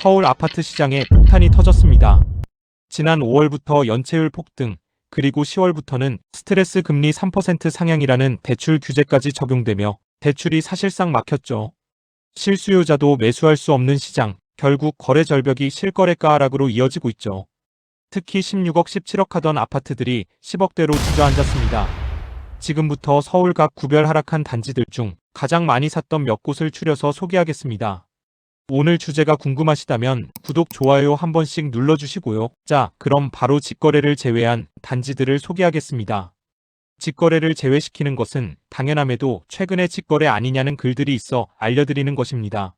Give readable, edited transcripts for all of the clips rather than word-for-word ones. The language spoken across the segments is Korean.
서울 아파트 시장에 폭탄이 터졌습니다. 지난 5월부터 연체율 폭등, 그리고 10월부터는 스트레스 금리 3% 상향이라는 대출 규제까지 적용되며 대출이 사실상 막혔죠. 실수요자도 매수할 수 없는 시장, 결국 거래 절벽이 실거래가 하락으로 이어지고 있죠. 특히 16억, 17억 하던 아파트들이 10억대로 주저앉았습니다. 지금부터 서울 각 구별 하락한 단지들 중 가장 많이 샀던 몇 곳을 추려서 소개하겠습니다. 오늘 주제가 궁금하시다면 구독, 좋아요 한 번씩 눌러주시고요. 자, 그럼 바로 직거래를 제외한 단지들을 소개하겠습니다. 직거래를 제외시키는 것은 당연함에도 최근에 직거래 아니냐는 글들이 있어 알려드리는 것입니다.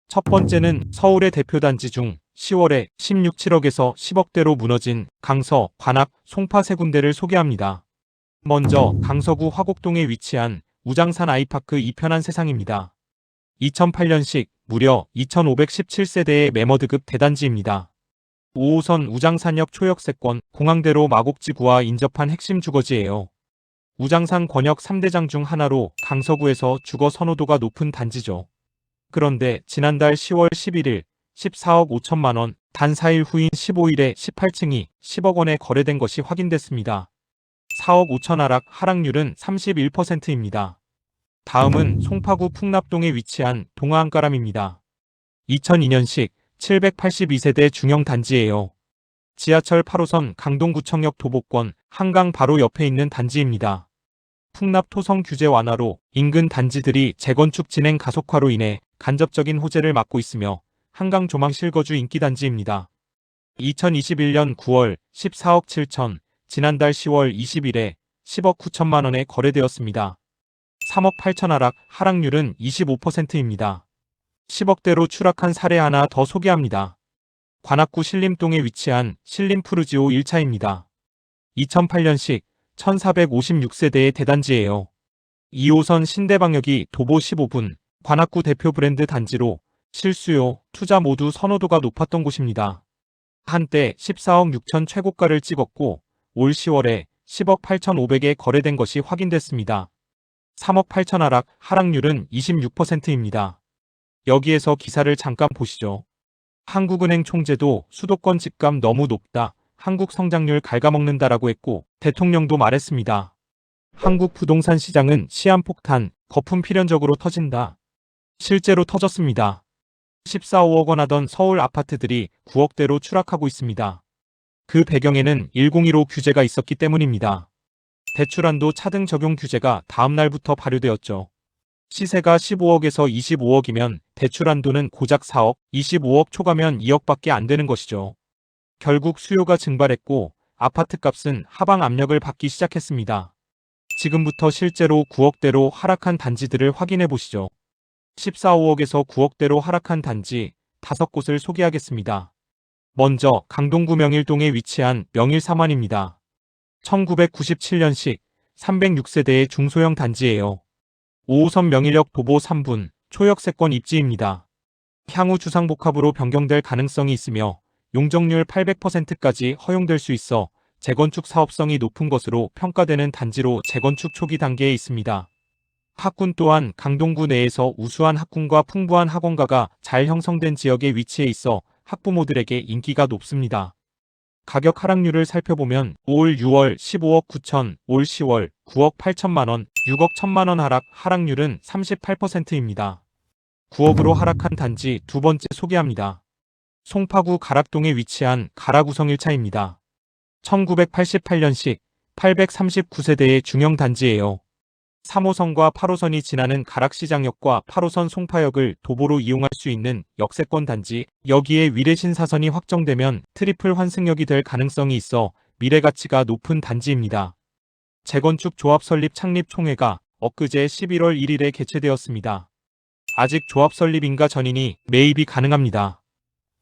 첫 번째는 서울의 대표 단지 중 10월에 16, 7억에서 10억대로 무너진 강서, 관악, 송파 세 군데를 소개합니다. 먼저 강서구 화곡동에 위치한 우장산 아이파크 이편한 세상입니다. 2008년식 무려 2,517세대의 매머드급 대단지입니다. 5호선 우장산역 초역세권, 공항대로 마곡지구와 인접한 핵심 주거지예요. 우장산 권역 3대장 중 하나로 강서구에서 주거 선호도가 높은 단지죠. 그런데 지난달 10월 11일 14억 5천만 원, 단 4일 후인 15일에 18층이 10억 원에 거래된 것이 확인됐습니다. 4억 5천 하락률은 31%입니다. 다음은 송파구 풍납동에 위치한 동아안가람입니다. 2002년식 782세대 중형 단지예요. 지하철 8호선 강동구청역 도보권 한강 바로 옆에 있는 단지입니다. 풍납 토성 규제 완화로 인근 단지들이 재건축 진행 가속화로 인해 간접적인 호재를 맞고 있으며 한강 조망 실거주 인기 단지입니다. 2021년 9월 14억 7천, 지난달 10월 20일에 10억 9천만 원에 거래되었습니다. 3억 8천 하락률은 25%입니다. 10억대로 추락한 사례 하나 더 소개합니다. 관악구 신림동에 위치한 신림푸르지오 1차입니다. 2008년식 1456세대의 대단지예요. 2호선 신대방역이 도보 15분, 관악구 대표 브랜드 단지로 실수요, 투자 모두 선호도가 높았던 곳입니다. 한때 14억 6천 최고가를 찍었고 올 10월에 10억 8,500에 거래된 것이 확인됐습니다. 3억 8천 하락률은 26%입니다. 여기에서 기사를 잠깐 보시죠. 한국은행 총재도 수도권 집값 너무 높다, 한국 성장률 갉아먹는다라고 했고 대통령도 말했습니다. 한국 부동산 시장은 시한폭탄, 거품 필연적으로 터진다. 실제로 터졌습니다. 14, 5억 원 하던 서울 아파트들이 9억대로 추락하고 있습니다. 그 배경에는 1015 규제가 있었기 때문입니다. 대출한도 차등 적용 규제가 다음 날부터 발효되었죠. 시세가 15억에서 25억이면 대출한도는 고작 4억, 25억 초과면 2억밖에 안 되는 것이죠. 결국 수요가 증발했고 아파트값은 하방 압력을 받기 시작했습니다. 지금부터 실제로 9억대로 하락한 단지들을 확인해 보시죠. 14, 5억에서 9억대로 하락한 단지 5곳을 소개하겠습니다. 먼저 강동구 명일동에 위치한 명일삼환입니다. 1997년식 306세대의 중소형 단지예요. 5호선 명일역 도보 3분, 초역세권 입지입니다. 향후 주상복합으로 변경될 가능성이 있으며 용적률 800%까지 허용될 수 있어 재건축 사업성이 높은 것으로 평가되는 단지로 재건축 초기 단계에 있습니다. 학군 또한 강동구 내에서 우수한 학군과 풍부한 학원가가 잘 형성된 지역에 위치해 있어 학부모들에게 인기가 높습니다. 가격 하락률을 살펴보면 올 6월 15억 9천, 올 10월 9억 8천만 원, 6억 1천만 원 하락률은 38%입니다. 9억으로 하락한 단지 두 번째 소개합니다. 송파구 가락동에 위치한 가락우성 1차입니다. 1988년식 839세대의 중형 단지예요. 3호선과 8호선이 지나는 가락시장역과 8호선 송파역을 도보로 이용할 수 있는 역세권 단지, 여기에 위례신사선이 확정되면 트리플 환승역이 될 가능성이 있어 미래 가치가 높은 단지입니다. 재건축 조합 설립 창립 총회가 엊그제 11월 1일에 개최되었습니다. 아직 조합 설립 인가 전이니 매입이 가능합니다.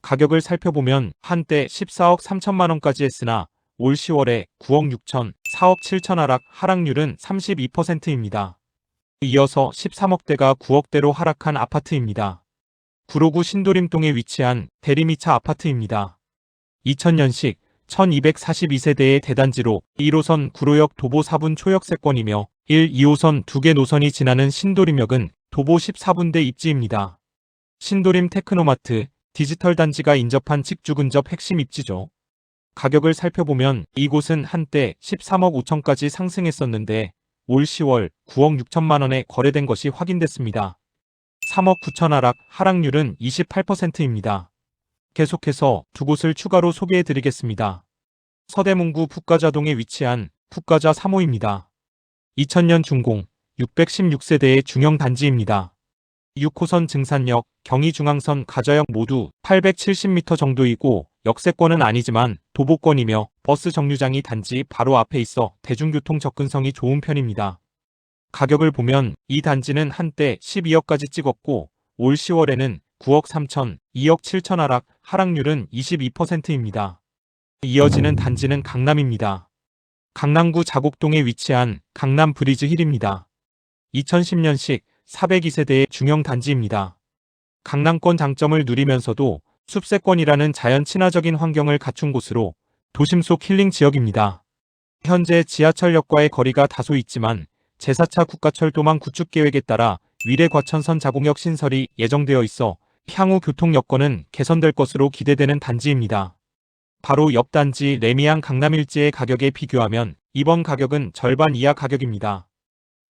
가격을 살펴보면 한때 14억 3천만 원까지 했으나 올 10월에 9억 6천, 4억 7천 하락률은 32%입니다. 이어서 13억대가 9억대로 하락한 아파트입니다. 구로구 신도림동에 위치한 대리미차 아파트입니다. 2000년식 1242세대의 대단지로 1호선 구로역 도보 4분 초역세권이며 1, 2호선 2개 노선이 지나는 신도림역은 도보 14분대 입지입니다. 신도림 테크노마트, 디지털 단지가 인접한 직주근접 핵심 입지죠. 가격을 살펴보면 이곳은 한때 13억 5천까지 상승했었는데 올 10월 9억 6천만 원에 거래된 것이 확인됐습니다. 3억 9천 하락률은 28%입니다. 계속해서 두 곳을 추가로 소개해드리겠습니다. 서대문구 북가자동에 위치한 북가자 3호입니다. 2000년 준공, 616세대의 중형 단지입니다. 6호선 증산역, 경의중앙선 가자역 모두 870m 정도이고 역세권은 아니지만 도보권이며 버스 정류장이 단지 바로 앞에 있어 대중교통 접근성이 좋은 편입니다. 가격을 보면 이 단지는 한때 12억까지 찍었고 올 10월에는 9억 3천, 2억 7천 하락률은 22%입니다. 이어지는 단지는 강남입니다. 강남구 자곡동에 위치한 강남 브리즈 힐입니다. 2010년식 402세대의 중형 단지입니다. 강남권 장점을 누리면서도 숲세권이라는 자연 친화적인 환경을 갖춘 곳으로 도심 속 힐링 지역입니다. 현재 지하철역과의 거리가 다소 있지만 제4차 국가철도망 구축 계획에 따라 위례 과천선 자곡역 신설이 예정되어 있어 향후 교통 여건은 개선될 것으로 기대되는 단지입니다. 바로 옆 단지 레미안 강남일지의 가격에 비교하면 이번 가격은 절반 이하 가격입니다.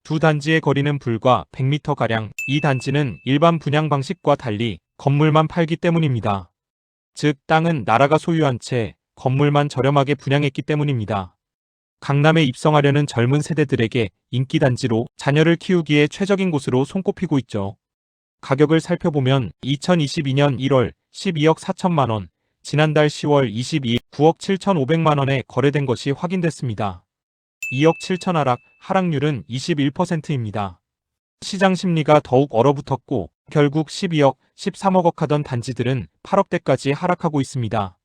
두 단지의 거리는 불과 100m가량, 이 단지는 일반 분양 방식과 달리 건물만 팔기 때문입니다. 즉 땅은 나라가 소유한 채 건물만 저렴하게 분양했기 때문입니다. 강남에 입성하려는 젊은 세대들에게 인기 단지로 자녀를 키우기에 최적인 곳으로 손꼽히고 있죠. 가격을 살펴보면 2022년 1월 12억 4천만 원, 지난달 10월 22일 9억 7천5백만 원에 거래된 것이 확인됐습니다. 2억 7천 하락률은 21%입니다. 시장 심리가 더욱 얼어붙었고 결국 12억, 13억억 하던 단지들은 8억대까지 하락하고 있습니다.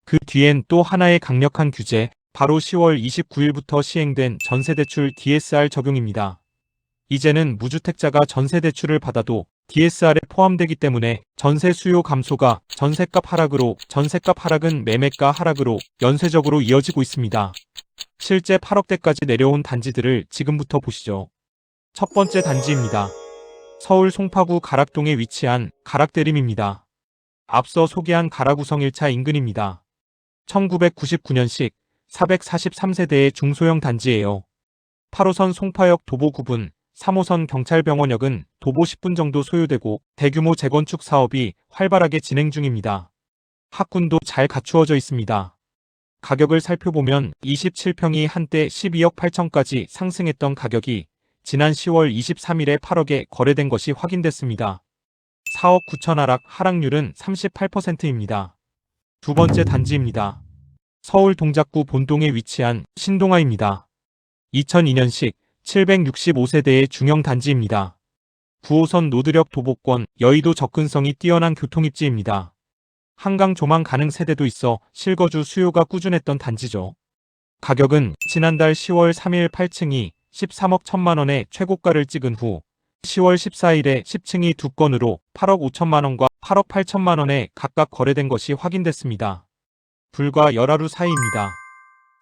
그 뒤엔 또 하나의 강력한 규제, 바로 10월 29일부터 시행된 전세대출 DSR 적용입니다. 이제는 무주택자가 전세대출을 받아도 DSR에 포함되기 때문에 전세 수요 감소가 전세값 하락으로, 전세값 하락은 매매가 하락으로 연쇄적으로 이어지고 있습니다. 실제 8억대까지 내려온 단지들을 지금부터 보시죠. 첫 번째 단지입니다. 서울 송파구 가락동에 위치한 가락대림입니다. 앞서 소개한 가락우성 1차 인근입니다. 1999년식 443세대의 중소형 단지예요. 8호선 송파역 도보 9분, 3호선 경찰병원역은 도보 10분 정도 소요되고 대규모 재건축 사업이 활발하게 진행 중입니다. 학군도 잘 갖추어져 있습니다. 가격을 살펴보면 27평이 한때 12억 8천까지 상승했던 가격이 지난 10월 23일에 8억에 거래된 것이 확인됐습니다. 4억 9천 하락률은 38%입니다. 두 번째 단지입니다. 서울 동작구 본동에 위치한 신동아입니다. 2002년식 765세대의 중형 단지입니다. 9호선 노드역 도보권, 여의도 접근성이 뛰어난 교통입지입니다. 한강 조망 가능 세대도 있어 실거주 수요가 꾸준했던 단지죠. 가격은 지난달 10월 3일 8층이 13억 1천만 원의 최고가를 찍은 후 10월 14일에 10층이 2건으로 8억 5천만 원과 8억 8천만 원에 각각 거래된 것이 확인됐습니다. 불과 열하루 사이입니다.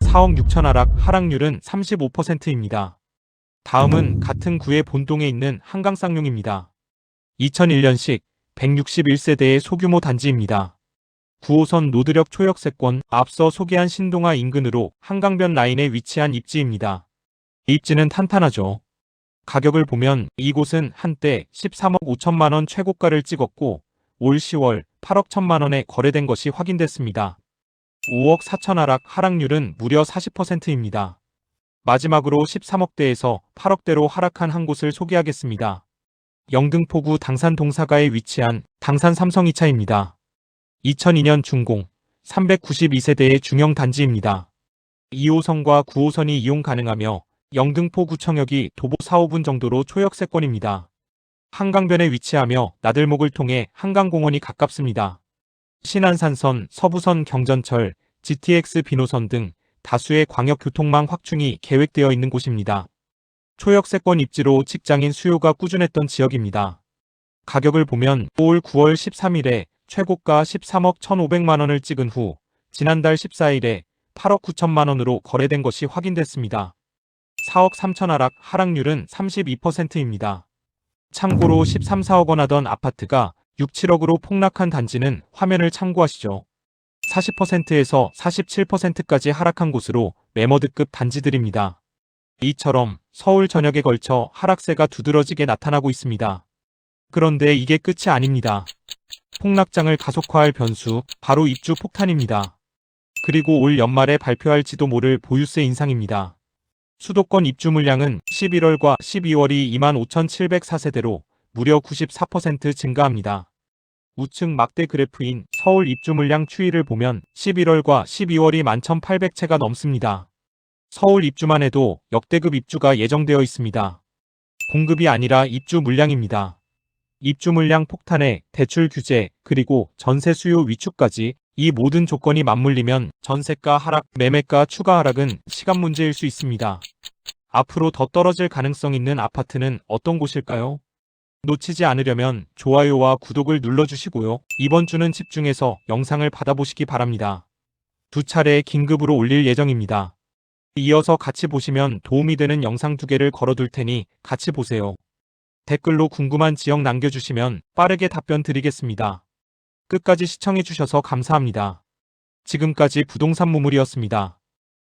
4억 6천 하락률은 35%입니다. 다음은 같은 구의 본동에 있는 한강쌍용입니다. 2001년식 161세대의 소규모 단지입니다. 9호선 노드역 초역세권, 앞서 소개한 신동아 인근으로 한강변 라인에 위치한 입지입니다. 입지는 탄탄하죠. 가격을 보면 이곳은 한때 13억 5천만 원 최고가를 찍었고 올 10월 8억 1천만 원에 거래된 것이 확인됐습니다. 5억 4천 하락률은 무려 40%입니다. 마지막으로 13억대에서 8억대로 하락한 한 곳을 소개하겠습니다. 영등포구 당산 동사가에 위치한 당산 삼성 2차입니다. 2002년 준공, 392세대의 중형 단지입니다. 2호선과 9호선이 이용 가능하며 영등포구청역이 도보 4, 5분 정도로 초역세권입니다. 한강변에 위치하며 나들목을 통해 한강공원이 가깝습니다. 신안산선, 서부선 경전철, GTX 비노선 등 다수의 광역교통망 확충이 계획되어 있는 곳입니다. 초역세권 입지로 직장인 수요가 꾸준했던 지역입니다. 가격을 보면 올 9월 13일에 최고가 13억 1,500만 원을 찍은 후 지난달 14일에 8억 9천만 원으로 거래된 것이 확인됐습니다. 4억 3천 하락률은 32%입니다. 참고로 13, 4억 원 하던 아파트가 6, 7억으로 폭락한 단지는 화면을 참고하시죠. 40%에서 47%까지 하락한 곳으로 매머드급 단지들입니다. 이처럼 서울 전역에 걸쳐 하락세가 두드러지게 나타나고 있습니다. 그런데 이게 끝이 아닙니다. 폭락장을 가속화할 변수, 바로 입주 폭탄입니다. 그리고 올 연말에 발표할지도 모를 보유세 인상입니다. 수도권 입주 물량은 11월과 12월이 25,704세대로 무려 94% 증가합니다. 우측 막대 그래프인 서울 입주 물량 추이를 보면 11월과 12월이 11,800채가 넘습니다. 서울 입주만 해도 역대급 입주가 예정되어 있습니다. 공급이 아니라 입주 물량입니다. 입주 물량 폭탄에 대출 규제, 그리고 전세 수요 위축까지 이 모든 조건이 맞물리면 전세가 하락, 매매가 추가 하락은 시간 문제일 수 있습니다. 앞으로 더 떨어질 가능성 있는 아파트는 어떤 곳일까요? 놓치지 않으려면 좋아요와 구독을 눌러주시고요. 이번 주는 집중해서 영상을 받아보시기 바랍니다. 2차례 긴급으로 올릴 예정입니다. 이어서 같이 보시면 도움이 되는 영상 2개를 걸어둘 테니 같이 보세요. 댓글로 궁금한 지역 남겨주시면 빠르게 답변 드리겠습니다. 끝까지 시청해주셔서 감사합니다. 지금까지 부동산 무물이었습니다.